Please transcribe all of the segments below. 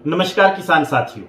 नमस्कार किसान साथियों।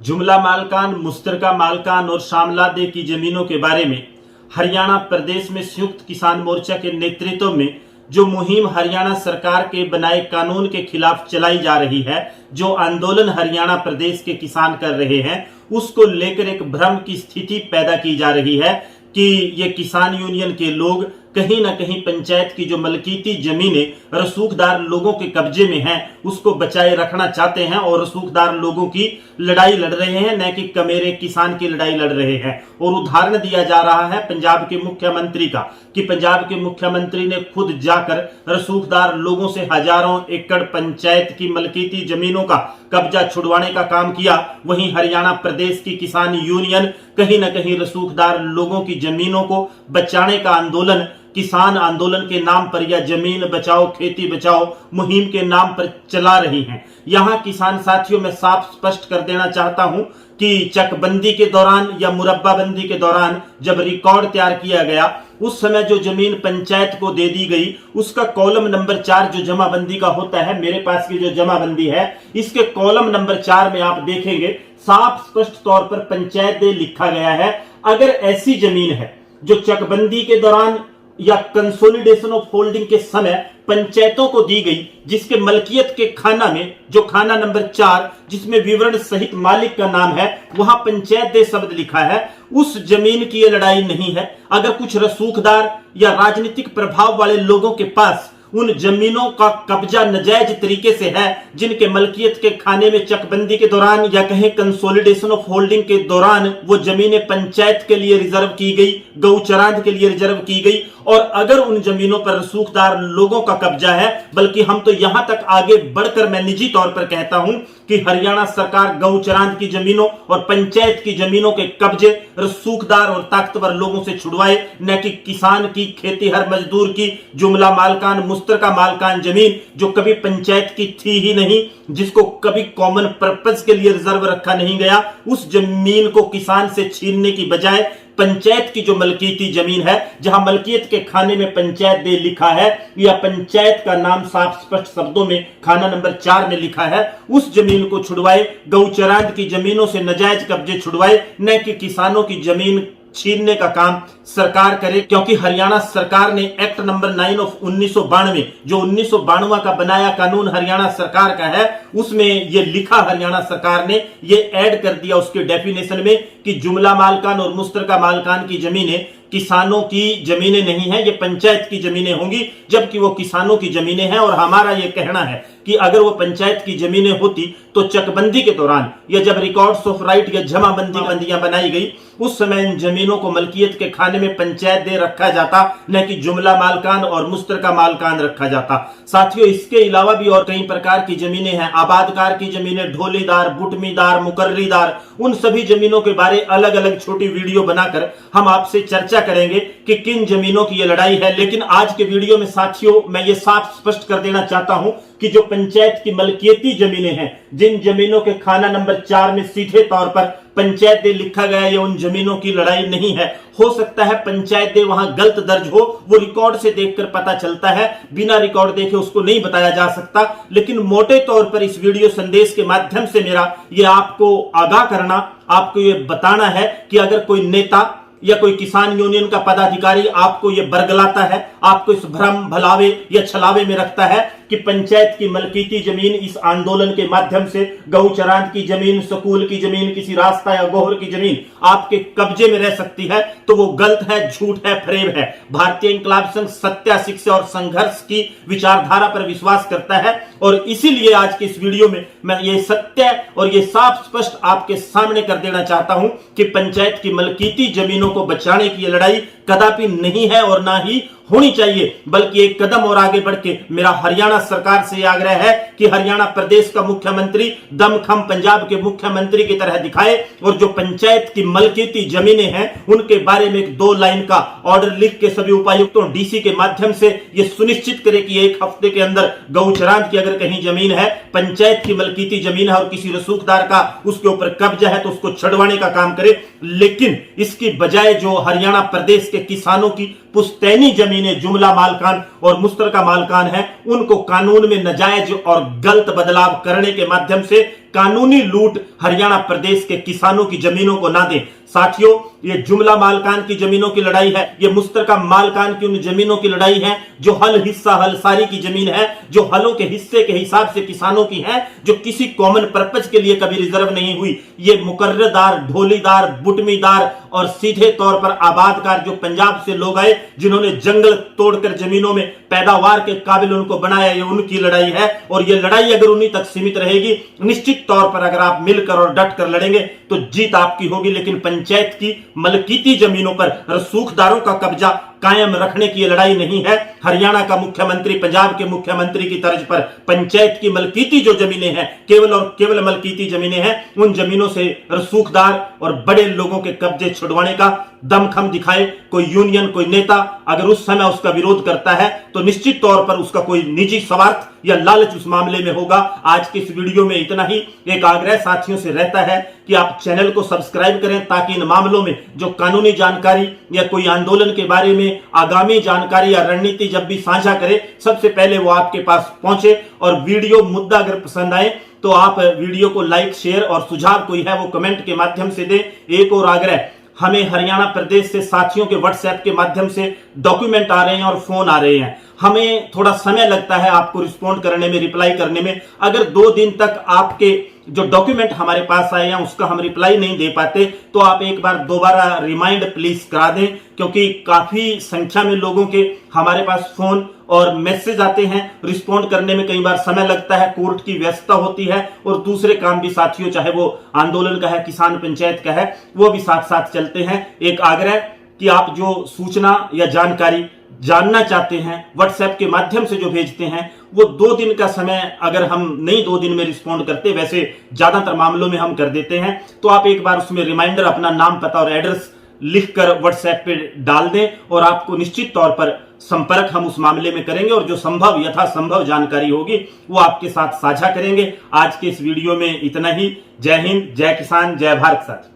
जुमला मालकान, मुश्तरका मालकान और शामलादे की जमीनों के बारे में हरियाणा प्रदेश में संयुक्त किसान मोर्चा के नेतृत्व में जो मुहिम हरियाणा सरकार के बनाए कानून के खिलाफ चलाई जा रही है, जो आंदोलन हरियाणा प्रदेश के किसान कर रहे हैं, उसको लेकर एक भ्रम की स्थिति पैदा की जा रही है कि ये किसान यूनियन के लोग कहीं ना कहीं पंचायत की जो मलकीती जमीनें रसूखदार लोगों के कब्जे में हैं, उसको बचाए रखना चाहते हैं और रसूखदार लोगों की लड़ाई लड़ रहे हैं, न कि कमेरे किसान की लड़ाई लड़ रहे हैं। और उदाहरण दिया जा रहा है पंजाब के मुख्यमंत्री का कि पंजाब के मुख्यमंत्री ने खुद जाकर रसूखदार लोगों से हजारों एकड़ पंचायत की मलकीती जमीनों का कब्जा छुड़वाने का काम किया। वहीं हरियाणा प्रदेश की किसान यूनियन कहीं ना कहीं रसूखदार लोगों की जमीनों को बचाने का आंदोलन किसान आंदोलन के नाम पर या जमीन बचाओ खेती बचाओ मुहिम के नाम पर चला रही हैं। यहां किसान साथियों में साफ स्पष्ट कर देना चाहता हूं कि चकबंदी के दौरान या मुरब्बाबंदी के दौरान जब रिकॉर्ड तैयार किया गया, उस समय जो जमीन पंचायत को दे दी गई, उसका कॉलम नंबर 4 जो जमाबंदी का होता है, मेरे पास की जो जमाबंदी है, इसके कॉलम नंबर 4 में आप देखेंगे साफ स्पष्ट तौर पर पंचायत दे लिखा गया है। अगर ऐसी जमीन है जो चकबंदी के दौरान या कंसोलिडेशन ऑफ होल्डिंग के समय पंचायतों को दी गई, जिसके मलकियत के खाना में जो खाना नंबर 4 जिसमें विवरण सहित मालिक का नाम है, वहां पंचायत दे शब्द लिखा है, उस जमीन की यह लड़ाई नहीं है। अगर कुछ रसूखदार या राजनीतिक प्रभाव वाले लोगों के पास उन जमीनों का कब्जा नाजायज तरीके से है, जिनके मलकियत के खाने में चकबंदी के दौरान या कहें कंसोलिडेशन ऑफ होल्डिंग के दौरान वो जमीनें पंचायत के लिए रिजर्व की गई, गौचरांत के लिए रिजर्व की गई, और अगर उन जमीनों पर रसूखदार लोगों का कब्जा है, बल्कि हम तो यहां तक आगे बढ़कर मैं निजी तौर पर कहता हूं कि हरियाणा सरकार गौचरांत की जमीनों और पंचायत की जमीनों के कब्जे रसूखदार और ताकतवर लोगों से छुड़वाए, न कि किसान की, खेतीहर मजदूर की, जुमला मालकान, मुश्तरका मालकान जमीन जो कभी पंचायत की थी ही नहीं, जिसको कभी कॉमन पर्पस के लिए रिजर्व रखा नहीं गया, उस जमीन को किसान से छीनने की बजाय पंचायत की जो मलकीती जमीन है, जहां मलकियत के खाने में पंचायत दे लिखा है या पंचायत का नाम साफ स्पष्ट शब्दों में खाना नंबर 4 में लिखा है, उस जमीन को छुड़वाए, गौचरांत की जमीनों से नाजायज कब्जे छुड़वाए, न कि किसानों की जमीन छीनने का काम सरकार करे। क्योंकि हरियाणा सरकार ने एक्ट नंबर 9 ऑफ 1992 जो 1992 का बनाया कानून हरियाणा सरकार का है, उसमें यह लिखा हरियाणा सरकार ने ये ऐड कर दिया उसके डेफिनेशन में कि जुमला मालकान और मुश्तरका मालकान की जमीनें किसानों की जमीनें नहीं है, ये पंचायत की जमीनें होंगी, जबकि वो किसानों की जमीनें हैं। और हमारा ये कहना है कि अगर वो पंचायत की जमीनें होती तो चकबंदी के दौरान या जब रिकॉर्ड्स ऑफ राइट या जमाबंदियां बनाई गई, उस समय इन जमीनों को मलकियत के खाने में पंचायत दे रखा जाता, न कि जुमला मालकान और मुश्तरका मालकान रखा जाता। साथियों, इसके अलावा भी और कई प्रकार की जमीनें हैं, आबादकार की जमीनें, ढोलीदार, बुटमीदार, मुकर्रीदार, उन सभी जमीनों के बारे अलग अलग छोटी वीडियो बनाकर हम आपसे चर्चा करेंगे कि किन जमीनों की यह लड़ाई है। लेकिन आज के वीडियो में साथियों मैं ये साफ स्पष्ट कर देना चाहता हूं कि जो पंचायत की मलकियती जमीनें हैं, जिन जमीनों के खाना नंबर 4 में सीधे तौर पर पंचायत दे लिखा गया है, उन जमीनों की लड़ाई नहीं है। हो सकता है पंचायत दे वहां गलत दर्ज हो, वो रिकॉर्ड से देखकर पता चलता है, बिना रिकॉर्ड देखे उसको नहीं बताया जा सकता। लेकिन मोटे तौर पर इस वीडियो संदेश के माध्यम से मेरा ये आपको आगाह करना, आपको ये बताना है कि अगर कोई नेता या कोई किसान यूनियन का पदाधिकारी आपको यह बरगलाता है, आपको इस भ्रम भलावे या छलावे में रखता है कि पंचायत की मलकीती जमीन इस आंदोलन के माध्यम से गौचरांत की जमीन, स्कूल की जमीन, किसी रास्ता या गोहर की जमीन आपके कब्जे में रह सकती है, तो वो गलत है, झूठ है, फरेब है। भारतीय इंकलाब संघ सत्य, शिक्षा और संघर्ष की विचारधारा पर विश्वास करता है, और इसीलिए आज के इस वीडियो में मैं ये सत्य और ये साफ स्पष्ट आपके सामने कर देना चाहता हूं कि पंचायत की मलकीती जमीनों को बचाने की लड़ाई कदापि नहीं है और ना ही होनी चाहिए। बल्कि एक कदम और आगे बढ़ के मेरा हरियाणा सरकार से आग्रह है कि हरियाणा प्रदेश का मुख्यमंत्री दमखम पंजाब के मुख्यमंत्री की तरह दिखाए, और जो पंचायत की मलकीती जमीनें हैं उनके बारे में एक 2 लाइन का ऑर्डर लिख के सभी उपायुक्तों, डीसी के माध्यम से यह सुनिश्चित करे कि 1 हफ्ते के अंदर गौचरांत की अगर कहीं जमीन है, पंचायत की मलकीती जमीन है और किसी रसूखदार का उसके ऊपर कब्जा है, तो उसको छुड़वाने का काम करे। लेकिन इसकी बजाय जो हरियाणा प्रदेश के किसानों की पुश्तैनी जमीनें जुमला मालकान और मुश्तरका मालकान है, उनको कानून में नाजायज और गलत बदलाव करने के माध्यम से कानूनी लूट हरियाणा प्रदेश के किसानों की जमीनों को ना दें। साथियों, ये जुमला मालकान की जमीनों की लड़ाई है, ये मुश्तरका मालकान की उन जमीनों की लड़ाई है जो हल हिस्सा हल सारी की जमीन है, जो हलों के हिस्से के हिसाब से किसानों की है, जो किसी कॉमन पर्पज के लिए कभी रिजर्व नहीं हुई। ये मुकर्रदार, ढोलीदार, बुटमीदार और सीधे तौर पर आबादकार जो पंजाब से लोग आए, जिन्होंने जंगल तोड़कर जमीनों में पैदावार के काबिल उनको बनाया, ये उनकी लड़ाई है। और ये लड़ाई अगर उन्हीं तक सीमित रहेगी, निश्चित तौर पर अगर आप मिलकर और डट कर लड़ेंगे तो जीत आपकी होगी। लेकिन पंचायत की मलकीती जमीनों पर रसूखदारों का कब्जा कायम रखने की लड़ाई नहीं है। हरियाणा का मुख्यमंत्री पंजाब के मुख्यमंत्री की तर्ज पर पंचायत की मलकीती जो जमीनें हैं, केवल और केवल मलकीती जमीनें हैं, उन जमीनों से रसूखदार और बड़े लोगों के कब्जे छुड़वाने का दमखम दिखाए कोई यूनियन, कोई नेता। अगर उस समय उसका विरोध करता है तो निश्चित तौर पर उसका कोई निजी स्वार्थ या लालच उस मामले में होगा। आज के इस वीडियो में इतना ही। एक आग्रह साथियों से रहता है कि आप चैनल को सब्सक्राइब करें ताकि इन मामलों में जो कानूनी जानकारी या कोई आंदोलन के बारे में आगामी जानकारी या रणनीति जब भी साझा करें, सबसे पहले वो आपके पास पहुंचे। और वीडियो मुद्दा अगर पसंद आए तो आप वीडियो को लाइक, शेयर और सुझाव कोई है वो कमेंट के माध्यम से दें। एक और आग्रह, हमें हरियाणा प्रदेश से साथियों के व्हाट्सएप के माध्यम से डॉक्यूमेंट आ रहे हैं और फोन आ रहे हैं। हमें थोड़ा समय लगता है आपको रिस्पॉन्ड करने में, रिप्लाई करने में। अगर 2 दिन तक आपके जो डॉक्यूमेंट हमारे पास आए हैं उसका हम रिप्लाई नहीं दे पाते तो आप एक बार दोबारा रिमाइंड प्लीज करा दें, क्योंकि काफी संख्या में लोगों के हमारे पास फोन और मैसेज आते हैं। रिस्पॉन्ड करने में कई बार समय लगता है, कोर्ट की व्यस्तता होती है और दूसरे काम भी साथियों, चाहे वो आंदोलन का है, किसान पंचायत का है, वो भी साथ साथ चलते हैं। एक आग्रह कि आप जो सूचना या जानकारी जानना चाहते हैं व्हाट्सएप के माध्यम से जो भेजते हैं, वो 2 दिन का समय अगर हम नहीं 2 दिन में रिस्पॉन्ड करते, वैसे ज्यादातर मामलों में हम कर देते हैं, तो आप एक बार उसमें रिमाइंडर अपना नाम, पता और एड्रेस लिखकर व्हाट्सएप पे डाल दें और आपको निश्चित तौर पर संपर्क हम उस मामले में करेंगे और जो संभव यथासंभव जानकारी होगी वो आपके साथ साझा करेंगे। आज के इस वीडियो में इतना ही। जय हिंद, जय किसान, जय भारत साथी।